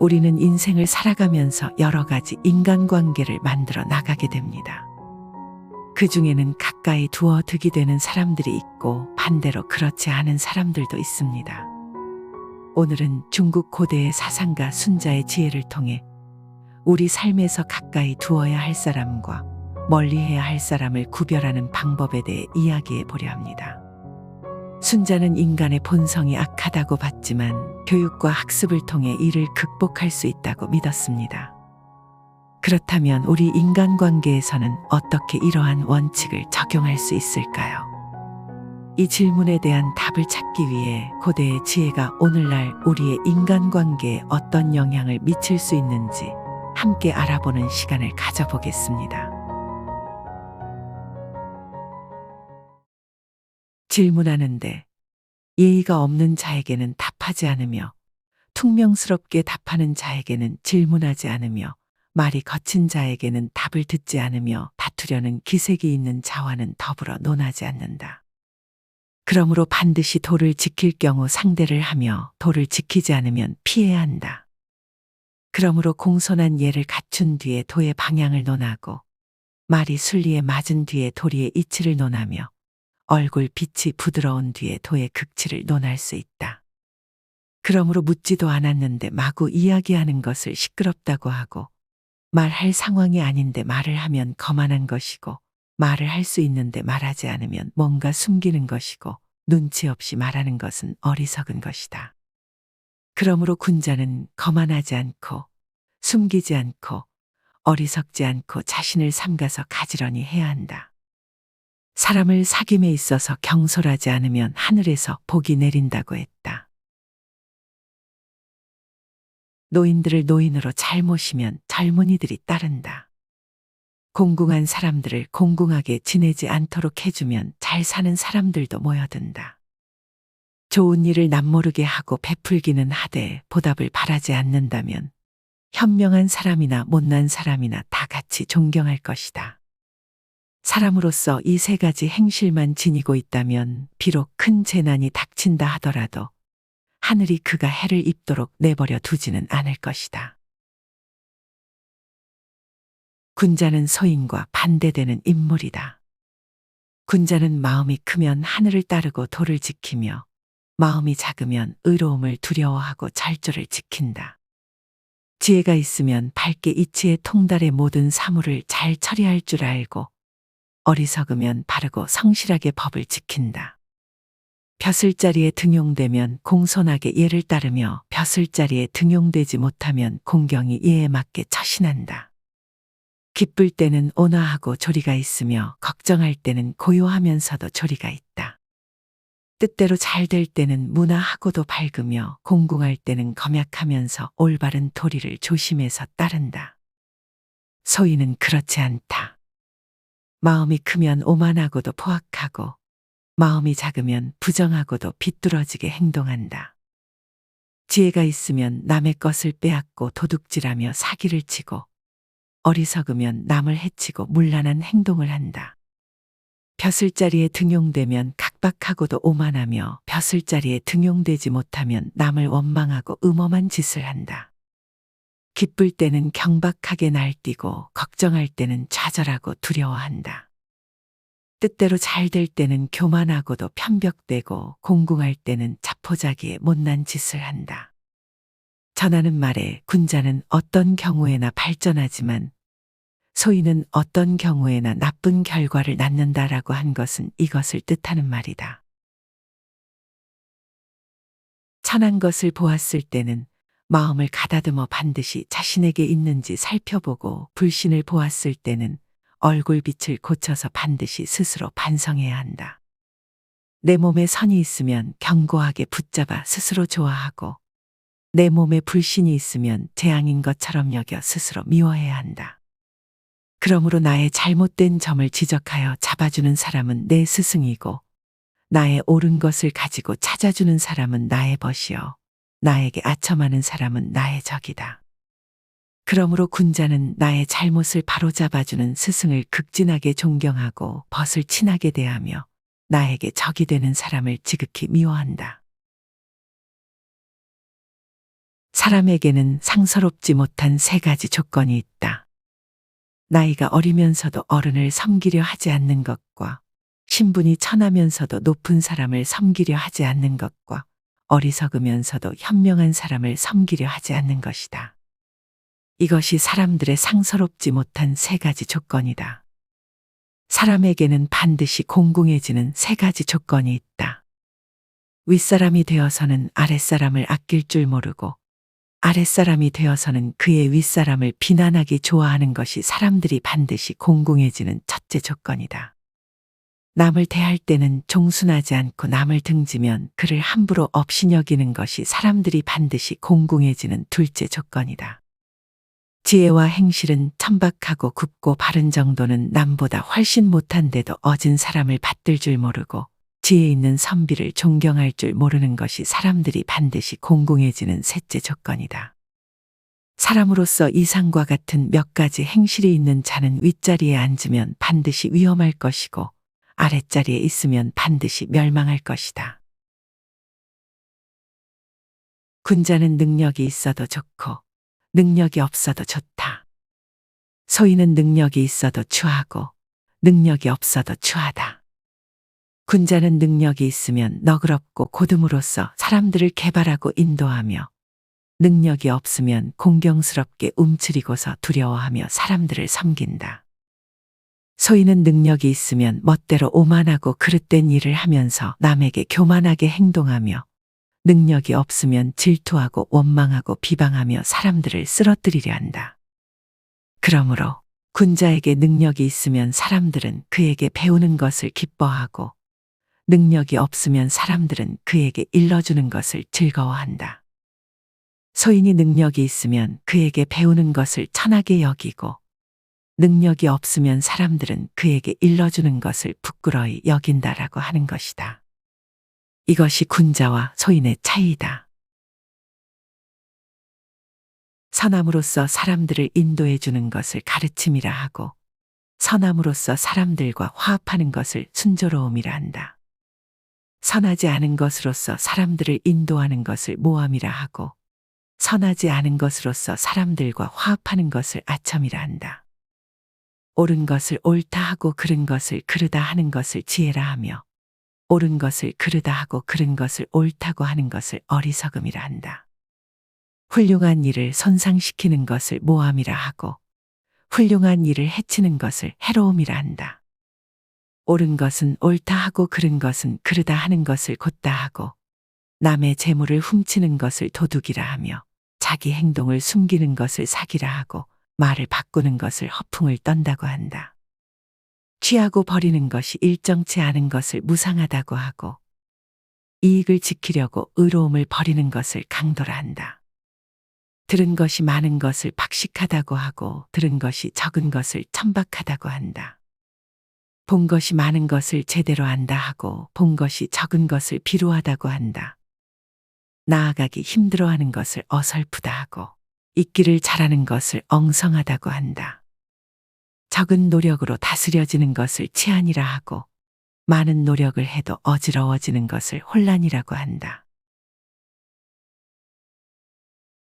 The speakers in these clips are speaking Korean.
우리는 인생을 살아가면서 여러 가지 인간관계를 만들어 나가게 됩니다. 그 중에는 가까이 두어 득이 되는 사람들이 있고 반대로 그렇지 않은 사람들도 있습니다. 오늘은 중국 고대의 사상가 순자의 지혜를 통해 우리 삶에서 가까이 두어야 할 사람과 멀리해야 할 사람을 구별하는 방법에 대해 이야기해 보려 합니다. 순자는 인간의 본성이 악하다고 봤지만 교육과 학습을 통해 이를 극복할 수 있다고 믿었습니다. 그렇다면 우리 인간관계에서는 어떻게 이러한 원칙을 적용할 수 있을까요? 이 질문에 대한 답을 찾기 위해 고대의 지혜가 오늘날 우리의 인간관계에 어떤 영향을 미칠 수 있는지 함께 알아보는 시간을 가져보겠습니다. 질문하는데 예의가 없는 자에게는 답하지 않으며 퉁명스럽게 답하는 자에게는 질문하지 않으며 말이 거친 자에게는 답을 듣지 않으며 다투려는 기색이 있는 자와는 더불어 논하지 않는다. 그러므로 반드시 도를 지킬 경우 상대를 하며 도를 지키지 않으면 피해야 한다. 그러므로 공손한 예를 갖춘 뒤에 도의 방향을 논하고 말이 순리에 맞은 뒤에 도리의 이치를 논하며 얼굴 빛이 부드러운 뒤에 도의 극치를 논할 수 있다. 그러므로 묻지도 않았는데 마구 이야기하는 것을 시끄럽다고 하고 말할 상황이 아닌데 말을 하면 거만한 것이고 말을 할 수 있는데 말하지 않으면 뭔가 숨기는 것이고 눈치 없이 말하는 것은 어리석은 것이다. 그러므로 군자는 거만하지 않고 숨기지 않고 어리석지 않고 자신을 삼가서 가지런히 해야 한다. 사람을 사귐에 있어서 경솔하지 않으면 하늘에서 복이 내린다고 했다. 노인들을 노인으로 잘 모시면 젊은이들이 따른다. 공궁한 사람들을 공궁하게 지내지 않도록 해주면 잘 사는 사람들도 모여든다. 좋은 일을 남모르게 하고 베풀기는 하되 보답을 바라지 않는다면 현명한 사람이나 못난 사람이나 다 같이 존경할 것이다. 사람으로서 이 세 가지 행실만 지니고 있다면 비록 큰 재난이 닥친다 하더라도 하늘이 그가 해를 입도록 내버려 두지는 않을 것이다. 군자는 소인과 반대되는 인물이다. 군자는 마음이 크면 하늘을 따르고 도를 지키며 마음이 작으면 의로움을 두려워하고 절조를 지킨다. 지혜가 있으면 밝게 이치에 통달해 모든 사물을 잘 처리할 줄 알고 어리석으면 바르고 성실하게 법을 지킨다. 벼슬자리에 등용되면 공손하게 예를 따르며 벼슬자리에 등용되지 못하면 공경이 예에 맞게 처신한다. 기쁠 때는 온화하고 조리가 있으며 걱정할 때는 고요하면서도 조리가 있다. 뜻대로 잘 될 때는 문화하고도 밝으며 공궁할 때는 검약하면서 올바른 도리를 조심해서 따른다. 소인은 그렇지 않다. 마음이 크면 오만하고도 포악하고 마음이 작으면 부정하고도 비뚤어지게 행동한다. 지혜가 있으면 남의 것을 빼앗고 도둑질하며 사기를 치고 어리석으면 남을 해치고 문란한 행동을 한다. 벼슬자리에 등용되면 각박하고도 오만하며 벼슬자리에 등용되지 못하면 남을 원망하고 음험한 짓을 한다. 기쁠 때는 경박하게 날뛰고 걱정할 때는 좌절하고 두려워한다. 뜻대로 잘 될 때는 교만하고도 편벽되고 공궁할 때는 자포자기에 못난 짓을 한다. 전하는 말에 군자는 어떤 경우에나 발전하지만 소인은 어떤 경우에나 나쁜 결과를 낳는다라고 한 것은 이것을 뜻하는 말이다. 천한 것을 보았을 때는 마음을 가다듬어 반드시 자신에게 있는지 살펴보고 불신을 보았을 때는 얼굴빛을 고쳐서 반드시 스스로 반성해야 한다. 내 몸에 선이 있으면 견고하게 붙잡아 스스로 좋아하고 내 몸에 불신이 있으면 재앙인 것처럼 여겨 스스로 미워해야 한다. 그러므로 나의 잘못된 점을 지적하여 잡아주는 사람은 내 스승이고 나의 옳은 것을 가지고 찾아주는 사람은 나의 벗이요 나에게 아첨하는 사람은 나의 적이다. 그러므로 군자는 나의 잘못을 바로잡아주는 스승을 극진하게 존경하고 벗을 친하게 대하며 나에게 적이 되는 사람을 지극히 미워한다. 사람에게는 상서롭지 못한 세 가지 조건이 있다. 나이가 어리면서도 어른을 섬기려 하지 않는 것과, 신분이 천하면서도 높은 사람을 섬기려 하지 않는 것과, 어리석으면서도 현명한 사람을 섬기려 하지 않는 것이다. 이것이 사람들의 상서롭지 못한 세 가지 조건이다. 사람에게는 반드시 공공해지는 세 가지 조건이 있다. 윗사람이 되어서는 아랫사람을 아낄 줄 모르고, 아랫사람이 되어서는 그의 윗사람을 비난하기 좋아하는 것이 사람들이 반드시 공공해지는 첫째 조건이다. 남을 대할 때는 종순하지 않고 남을 등지면 그를 함부로 업신여기는 것이 사람들이 반드시 공공해지는 둘째 조건이다. 지혜와 행실은 천박하고 굽고 바른 정도는 남보다 훨씬 못한데도 어진 사람을 받들 줄 모르고, 지혜 있는 선비를 존경할 줄 모르는 것이 사람들이 반드시 공공해지는 셋째 조건이다. 사람으로서 이상과 같은 몇 가지 행실이 있는 자는 윗자리에 앉으면 반드시 위험할 것이고, 아랫자리에 있으면 반드시 멸망할 것이다. 군자는 능력이 있어도 좋고 능력이 없어도 좋다. 소인은 능력이 있어도 추하고 능력이 없어도 추하다. 군자는 능력이 있으면 너그럽고 고듬으로써 사람들을 개발하고 인도하며, 능력이 없으면 공경스럽게 움츠리고서 두려워하며 사람들을 섬긴다. 소인은 능력이 있으면 멋대로 오만하고 그릇된 일을 하면서 남에게 교만하게 행동하며, 능력이 없으면 질투하고 원망하고 비방하며 사람들을 쓰러뜨리려 한다. 그러므로 군자에게 능력이 있으면 사람들은 그에게 배우는 것을 기뻐하고, 능력이 없으면 사람들은 그에게 일러주는 것을 즐거워한다. 소인이 능력이 있으면 그에게 배우는 것을 천하게 여기고, 능력이 없으면 사람들은 그에게 일러주는 것을 부끄러이 여긴다라고 하는 것이다. 이것이 군자와 소인의 차이다. 선함으로써 사람들을 인도해 주는 것을 가르침이라 하고, 선함으로써 사람들과 화합하는 것을 순조로움이라 한다. 선하지 않은 것으로서 사람들을 인도하는 것을 모함이라 하고, 선하지 않은 것으로서 사람들과 화합하는 것을 아첨이라 한다. 옳은 것을 옳다 하고 그른 것을 그르다 하는 것을 지혜라 하며, 옳은 것을 그르다 하고 그른 것을 옳다고 하는 것을 어리석음이라 한다. 훌륭한 일을 손상시키는 것을 모함이라 하고, 훌륭한 일을 해치는 것을 해로움이라 한다. 옳은 것은 옳다 하고 그른 것은 그르다 하는 것을 곧다 하고, 남의 재물을 훔치는 것을 도둑이라 하며, 자기 행동을 숨기는 것을 사기라 하고, 말을 바꾸는 것을 허풍을 떤다고 한다. 취하고 버리는 것이 일정치 않은 것을 무상하다고 하고, 이익을 지키려고 의로움을 버리는 것을 강도라 한다. 들은 것이 많은 것을 박식하다고 하고, 들은 것이 적은 것을 천박하다고 한다. 본 것이 많은 것을 제대로 안다 하고, 본 것이 적은 것을 비루하다고 한다. 나아가기 힘들어하는 것을 어설프다 하고, 잊기를 잘하는 것을 엉성하다고 한다. 적은 노력으로 다스려지는 것을 치안이라 하고, 많은 노력을 해도 어지러워지는 것을 혼란이라고 한다.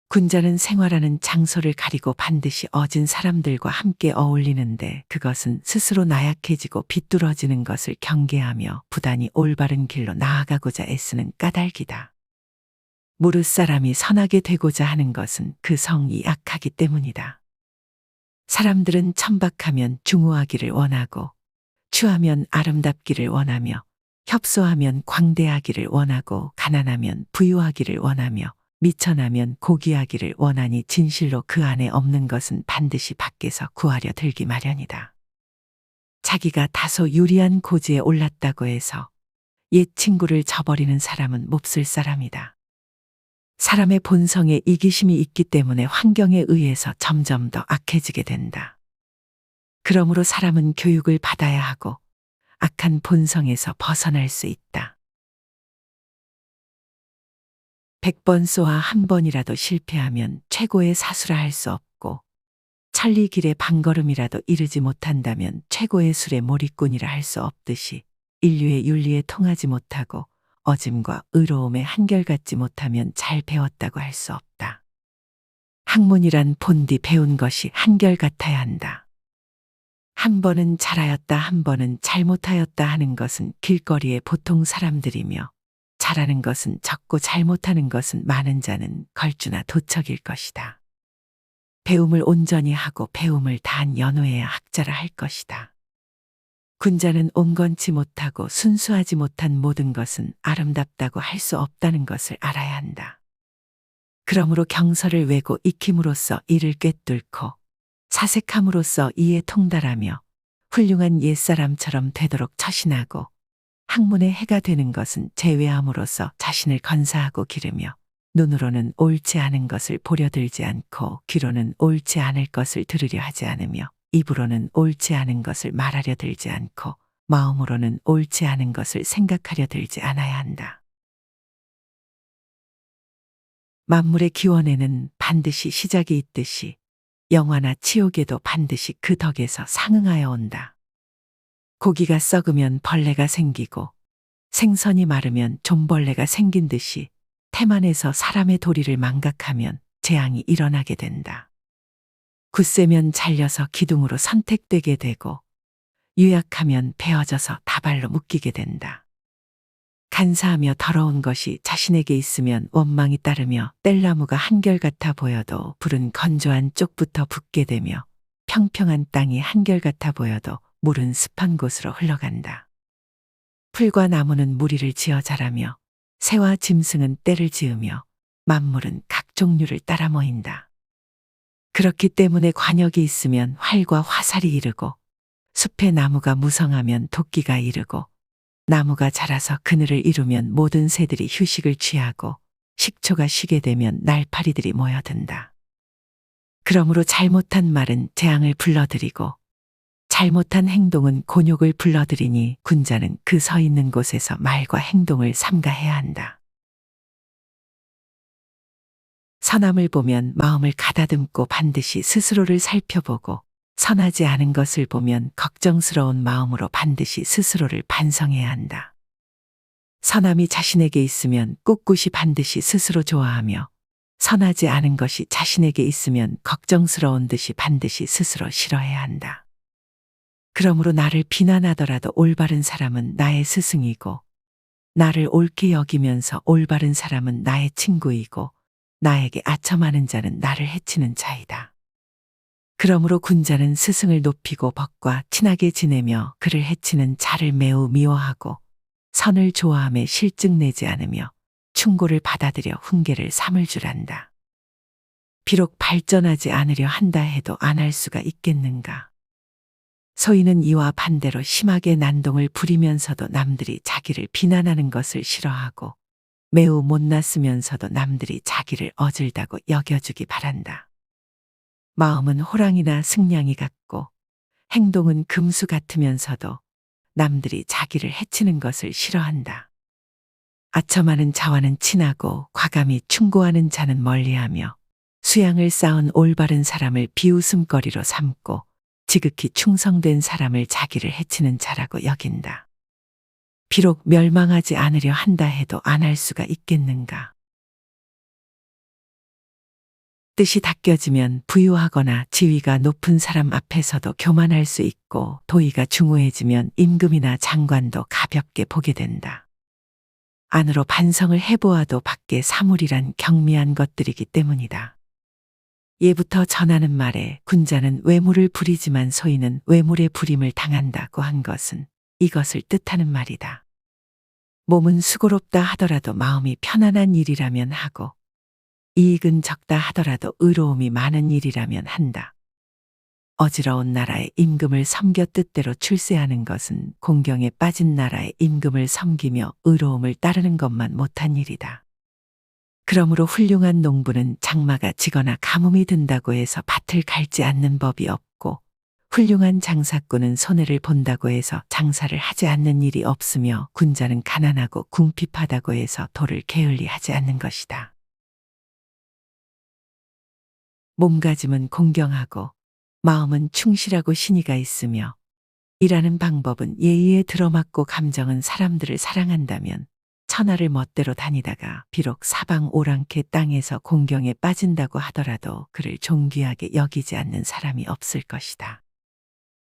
군자는 생활하는 장소를 가리고 반드시 어진 사람들과 함께 어울리는데, 그것은 스스로 나약해지고 비뚤어지는 것을 경계하며 부단히 올바른 길로 나아가고자 애쓰는 까닭이다. 무릇 사람이 선하게 되고자 하는 것은 그 성이 약하기 때문이다. 사람들은 천박하면 중후하기를 원하고, 추하면 아름답기를 원하며, 협소하면 광대하기를 원하고, 가난하면 부유하기를 원하며, 미천하면 고귀하기를 원하니 진실로 그 안에 없는 것은 반드시 밖에서 구하려 들기 마련이다. 자기가 다소 유리한 고지에 올랐다고 해서 옛 친구를 저버리는 사람은 몹쓸 사람이다. 사람의 본성에 이기심이 있기 때문에 환경에 의해서 점점 더 악해지게 된다. 그러므로 사람은 교육을 받아야 하고 악한 본성에서 벗어날 수 있다. 100번 쏘아 한 번이라도 실패하면 최고의 사수라 할 수 없고, 천리길의 반걸음이라도 이르지 못한다면 최고의 술의 몰입꾼이라 할 수 없듯이, 인류의 윤리에 통하지 못하고 어짐과 의로움에 한결같지 못하면 잘 배웠다고 할 수 없다. 학문이란 본디 배운 것이 한결같아야 한다. 한 번은 잘하였다 한 번은 잘못하였다 하는 것은 길거리의 보통 사람들이며 잘하는 것은 적고 잘못하는 것은 많은 자는 걸주나 도척일 것이다. 배움을 온전히 하고 배움을 다한 연후해야 학자라 할 것이다. 군자는 온건치 못하고 순수하지 못한 모든 것은 아름답다고 할 수 없다는 것을 알아야 한다. 그러므로 경서를 외고 익힘으로써 이를 꿰뚫고 사색함으로써 이에 통달하며 훌륭한 옛사람처럼 되도록 처신하고 학문의 해가 되는 것은 제외함으로써 자신을 건사하고 기르며 눈으로는 옳지 않은 것을 보려 들지 않고 귀로는 옳지 않을 것을 들으려 하지 않으며 입으로는 옳지 않은 것을 말하려 들지 않고 마음으로는 옳지 않은 것을 생각하려 들지 않아야 한다. 만물의 기원에는 반드시 시작이 있듯이 영화나 치욕에도 반드시 그 덕에서 상응하여 온다. 고기가 썩으면 벌레가 생기고 생선이 마르면 좀벌레가 생긴 듯이 태만에서 사람의 도리를 망각하면 재앙이 일어나게 된다. 굳세면 잘려서 기둥으로 선택되게 되고 유약하면 베어져서 다발로 묶이게 된다. 간사하며 더러운 것이 자신에게 있으면 원망이 따르며 뗄나무가 한결같아 보여도 불은 건조한 쪽부터 붙게 되며 평평한 땅이 한결같아 보여도 물은 습한 곳으로 흘러간다. 풀과 나무는 무리를 지어 자라며 새와 짐승은 떼를 지으며 만물은 각 종류를 따라 모인다. 그렇기 때문에 관역이 있으면 활과 화살이 이르고 숲의 나무가 무성하면 도끼가 이르고 나무가 자라서 그늘을 이루면 모든 새들이 휴식을 취하고 식초가 쉬게 되면 날파리들이 모여든다. 그러므로 잘못한 말은 재앙을 불러들이고 잘못한 행동은 곤욕을 불러들이니 군자는 그 서 있는 곳에서 말과 행동을 삼가해야 한다. 선함을 보면 마음을 가다듬고 반드시 스스로를 살펴보고 선하지 않은 것을 보면 걱정스러운 마음으로 반드시 스스로를 반성해야 한다. 선함이 자신에게 있으면 꿋꿋이 반드시 스스로 좋아하며 선하지 않은 것이 자신에게 있으면 걱정스러운 듯이 반드시 스스로 싫어해야 한다. 그러므로 나를 비난하더라도 올바른 사람은 나의 스승이고 나를 옳게 여기면서 올바른 사람은 나의 친구이고 나에게 아첨하는 자는 나를 해치는 자이다. 그러므로 군자는 스승을 높이고 법과 친하게 지내며 그를 해치는 자를 매우 미워하고 선을 좋아함에 실증 내지 않으며 충고를 받아들여 훈계를 삼을 줄 안다. 비록 발전하지 않으려 한다 해도 안 할 수가 있겠는가. 소인은 이와 반대로 심하게 난동을 부리면서도 남들이 자기를 비난하는 것을 싫어하고 매우 못났으면서도 남들이 자기를 어질다고 여겨주기 바란다. 마음은 호랑이나 승냥이 같고 행동은 금수 같으면서도 남들이 자기를 해치는 것을 싫어한다. 아첨하는 자와는 친하고 과감히 충고하는 자는 멀리하며 수양을 쌓은 올바른 사람을 비웃음거리로 삼고 지극히 충성된 사람을 자기를 해치는 자라고 여긴다. 비록 멸망하지 않으려 한다 해도 안 할 수가 있겠는가. 뜻이 닦여지면 부유하거나 지위가 높은 사람 앞에서도 교만할 수 있고 도의가 중후해지면 임금이나 장관도 가볍게 보게 된다. 안으로 반성을 해보아도 밖에 사물이란 경미한 것들이기 때문이다. 예부터 전하는 말에 군자는 외물을 부리지만 소인은 외물의 부림을 당한다고 한 것은 이것을 뜻하는 말이다. 몸은 수고롭다 하더라도 마음이 편안한 일이라면 하고 이익은 적다 하더라도 의로움이 많은 일이라면 한다. 어지러운 나라의 임금을 섬겨 뜻대로 출세하는 것은 공경에 빠진 나라의 임금을 섬기며 의로움을 따르는 것만 못한 일이다. 그러므로 훌륭한 농부는 장마가 지거나 가뭄이 든다고 해서 밭을 갈지 않는 법이 없고 훌륭한 장사꾼은 손해를 본다고 해서 장사를 하지 않는 일이 없으며 군자는 가난하고 궁핍하다고 해서 도를 게을리하지 않는 것이다. 몸가짐은 공경하고 마음은 충실하고 신의가 있으며 일하는 방법은 예의에 들어맞고 감정은 사람들을 사랑한다면 천하를 멋대로 다니다가 비록 사방 오랑캐 땅에서 공경에 빠진다고 하더라도 그를 존귀하게 여기지 않는 사람이 없을 것이다.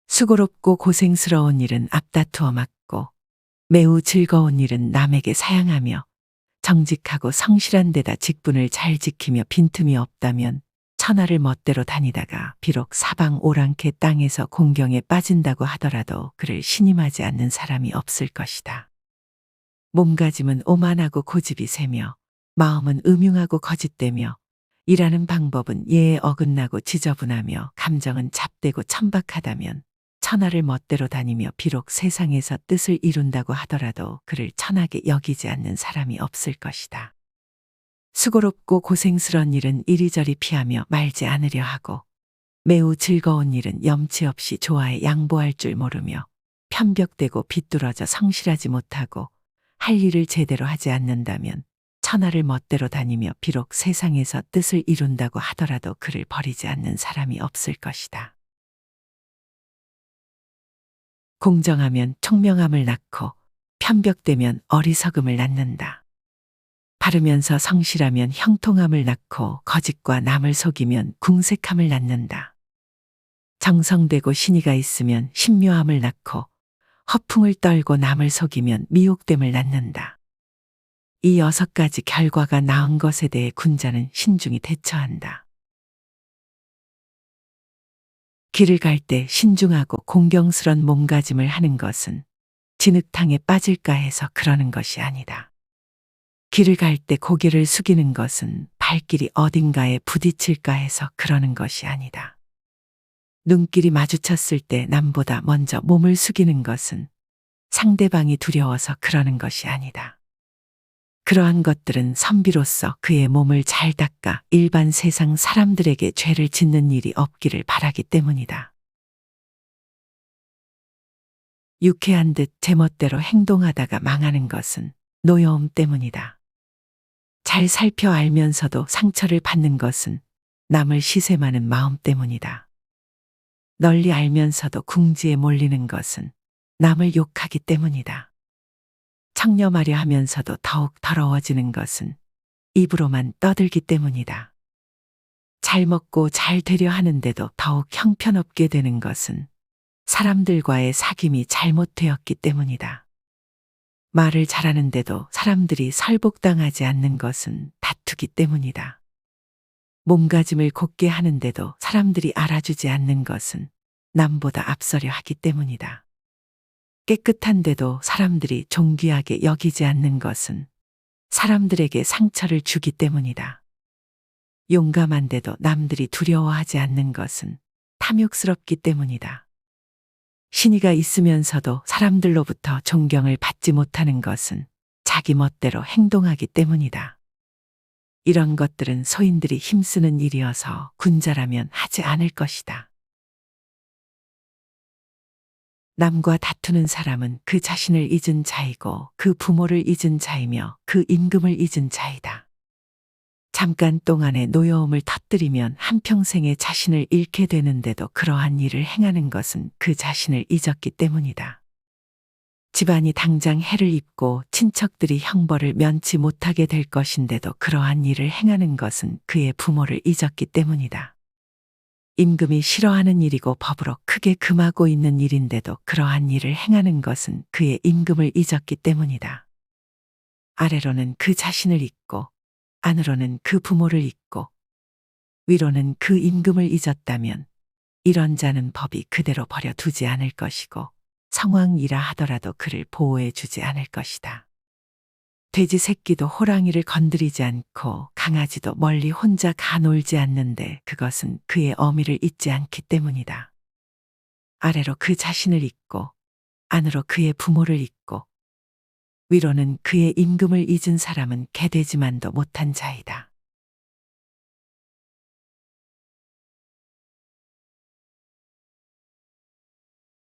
수고롭고 고생스러운 일은 앞다투어 맡고 매우 즐거운 일은 남에게 사양하며 정직하고 성실한 데다 직분을 잘 지키며 빈틈이 없다면 천하를 멋대로 다니다가 비록 사방 오랑캐 땅에서 공경에 빠진다고 하더라도 그를 신임하지 않는 사람이 없을 것이다. 몸가짐은 오만하고 고집이 세며 마음은 음흉하고 거짓되며 일하는 방법은 예에 어긋나고 지저분하며 감정은 잡되고 천박하다면 천하를 멋대로 다니며 비록 세상에서 뜻을 이룬다고 하더라도 그를 천하게 여기지 않는 사람이 없을 것이다. 수고롭고 고생스런 일은 이리저리 피하며 말지 않으려 하고 매우 즐거운 일은 염치 없이 조화에 양보할 줄 모르며 편벽되고 비뚤어져 성실하지 못하고 할 일을 제대로 하지 않는다면 천하를 멋대로 다니며 비록 세상에서 뜻을 이룬다고 하더라도 그를 버리지 않는 사람이 없을 것이다. 공정하면 총명함을 낳고 편벽되면 어리석음을 낳는다. 바르면서 성실하면 형통함을 낳고 거짓과 남을 속이면 궁색함을 낳는다. 정성되고 신의가 있으면 신묘함을 낳고 허풍을 떨고 남을 속이면 미혹됨을 낳는다. 이 6가지 결과가 나은 것에 대해 군자는 신중히 대처한다. 길을 갈 때 신중하고 공경스런 몸가짐을 하는 것은 진흙탕에 빠질까 해서 그러는 것이 아니다. 길을 갈 때 고개를 숙이는 것은 발길이 어딘가에 부딪힐까 해서 그러는 것이 아니다. 눈길이 마주쳤을 때 남보다 먼저 몸을 숙이는 것은 상대방이 두려워서 그러는 것이 아니다. 그러한 것들은 선비로서 그의 몸을 잘 닦아 일반 세상 사람들에게 죄를 짓는 일이 없기를 바라기 때문이다. 유쾌한 듯 제멋대로 행동하다가 망하는 것은 노여움 때문이다. 잘 살펴 알면서도 상처를 받는 것은 남을 시샘하는 마음 때문이다. 널리 알면서도 궁지에 몰리는 것은 남을 욕하기 때문이다. 청렴하려 하면서도 더욱 더러워지는 것은 입으로만 떠들기 때문이다. 잘 먹고 잘 되려 하는데도 더욱 형편없게 되는 것은 사람들과의 사귐이 잘못되었기 때문이다. 말을 잘하는데도 사람들이 설복당하지 않는 것은 다투기 때문이다. 몸가짐을 곱게 하는데도 사람들이 알아주지 않는 것은 남보다 앞서려 하기 때문이다. 깨끗한데도 사람들이 존귀하게 여기지 않는 것은 사람들에게 상처를 주기 때문이다. 용감한데도 남들이 두려워하지 않는 것은 탐욕스럽기 때문이다. 신의가 있으면서도 사람들로부터 존경을 받지 못하는 것은 자기 멋대로 행동하기 때문이다. 이런 것들은 소인들이 힘쓰는 일이어서 군자라면 하지 않을 것이다. 남과 다투는 사람은 그 자신을 잊은 자이고 그 부모를 잊은 자이며 그 임금을 잊은 자이다. 잠깐 동안의 노여움을 터뜨리면 한평생의 자신을 잃게 되는데도 그러한 일을 행하는 것은 그 자신을 잊었기 때문이다. 집안이 당장 해를 입고 친척들이 형벌을 면치 못하게 될 것인데도 그러한 일을 행하는 것은 그의 부모를 잊었기 때문이다. 임금이 싫어하는 일이고 법으로 크게 금하고 있는 일인데도 그러한 일을 행하는 것은 그의 임금을 잊었기 때문이다. 아래로는 그 자신을 잊고 안으로는 그 부모를 잊고 위로는 그 임금을 잊었다면 이런 자는 법이 그대로 버려두지 않을 것이고 성왕이라 하더라도 그를 보호해 주지 않을 것이다. 돼지 새끼도 호랑이를 건드리지 않고 강아지도 멀리 혼자 가놀지 않는데 그것은 그의 어미를 잊지 않기 때문이다. 아래로 그 자신을 잊고 안으로 그의 부모를 잊고 위로는 그의 임금을 잊은 사람은 개되지만도 못한 자이다.